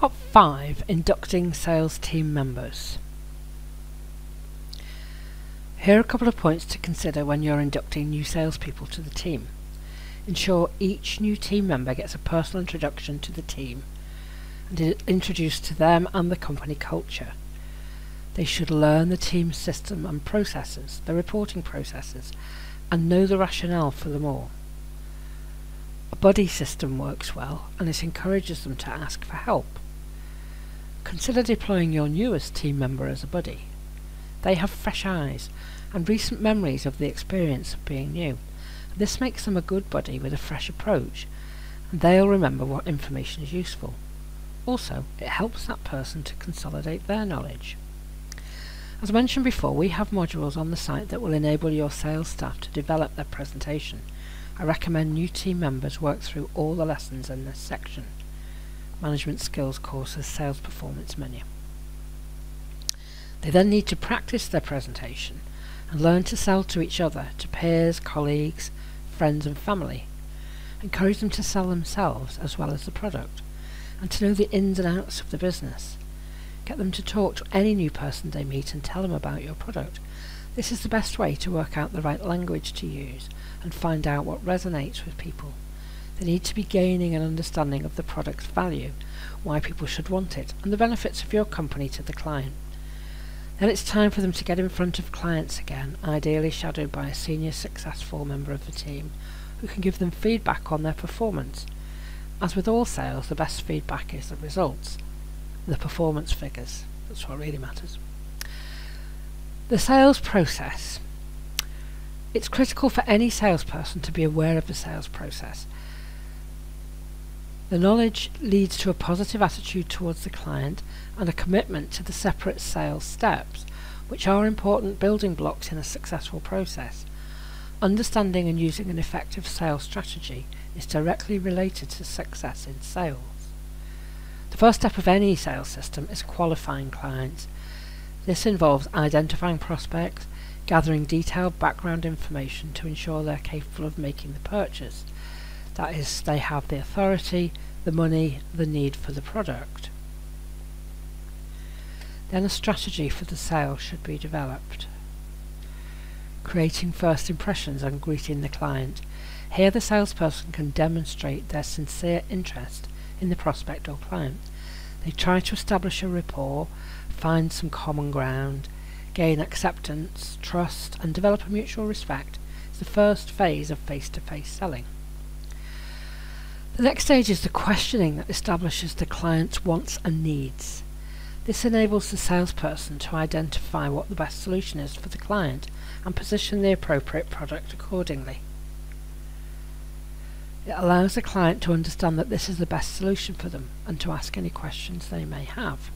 Top 5 Inducting Sales Team Members. Here are a couple of points to consider when you're inducting new salespeople to the team. Ensure each new team member gets a personal introduction to the team and is introduced to them and the company culture. They should learn the team's system and processes, the reporting processes, and know the rationale for them all. A buddy system works well, and it encourages them to ask for help. Consider deploying your newest team member as a buddy. They have fresh eyes and recent memories of the experience of being new. This makes them a good buddy with a fresh approach, and they'll remember what information is useful. Also, it helps that person to consolidate their knowledge. As mentioned before, we have modules on the site that will enable your sales staff to develop their presentation. I recommend new team members work through all the lessons in this section. Management Skills Courses Sales Performance Menu. They then need to practice their presentation and learn to sell to each other, to peers, colleagues, friends and family. Encourage them to sell themselves as well as the product, and to know the ins and outs of the business. Get them to talk to any new person they meet and tell them about your product. This is the best way to work out the right language to use and find out what resonates with people. They need to be gaining an understanding of the product's value, why people should want it, and the benefits of your company to the client. Then it's time for them to get in front of clients again, ideally shadowed by a senior successful member of the team who can give them feedback on their performance. As with all sales, the best feedback is the results, the performance figures. That's what really matters. The sales process. It's critical for any salesperson to be aware of the sales process. The knowledge leads to a positive attitude towards the client and a commitment to the separate sales steps, which are important building blocks in a successful process. Understanding and using an effective sales strategy is directly related to success in sales. The first step of any sales system is qualifying clients. This involves identifying prospects, gathering detailed background information to ensure they're capable of making the purchase. That is, they have the authority, the money, the need for the product. Then a strategy for the sale should be developed. Creating first impressions and greeting the client. Here the salesperson can demonstrate their sincere interest in the prospect or client. They try to establish a rapport, find some common ground, gain acceptance, trust, and develop a mutual respect. It's the first phase of face-to-face selling. The next stage is the questioning that establishes the client's wants and needs. This enables the salesperson to identify what the best solution is for the client and position the appropriate product accordingly. It allows the client to understand that this is the best solution for them and to ask any questions they may have.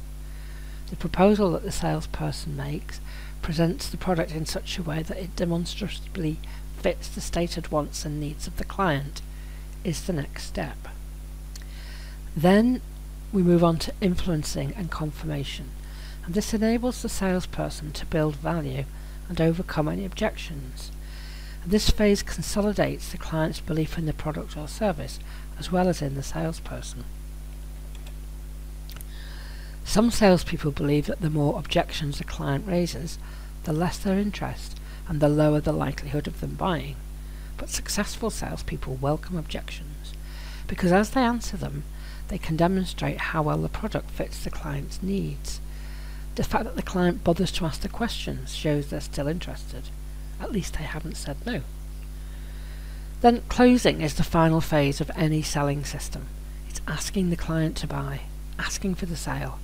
The proposal that the salesperson makes presents the product in such a way that it demonstrably fits the stated wants and needs of the client is the next step. Then we move on to influencing and confirmation, and this enables the salesperson to build value and overcome any objections. And this phase consolidates the client's belief in the product or service as well as in the salesperson. Some salespeople believe that the more objections a client raises, the less their interest and the lower the likelihood of them buying. But successful salespeople welcome objections because as they answer them, they can demonstrate how well the product fits the client's needs. The fact that the client bothers to ask the questions shows they're still interested. At least they haven't said no. Then closing is the final phase of any selling system. It's asking the client to buy, asking for the sale,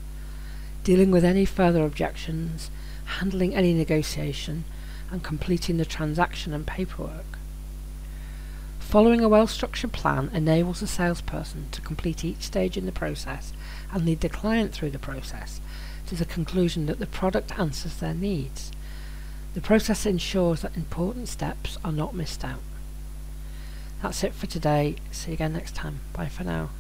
dealing with any further objections, handling any negotiation, and completing the transaction and paperwork. Following a well-structured plan enables the salesperson to complete each stage in the process and lead the client through the process to the conclusion that the product answers their needs. The process ensures that important steps are not missed out. That's it for today. See you again next time. Bye for now.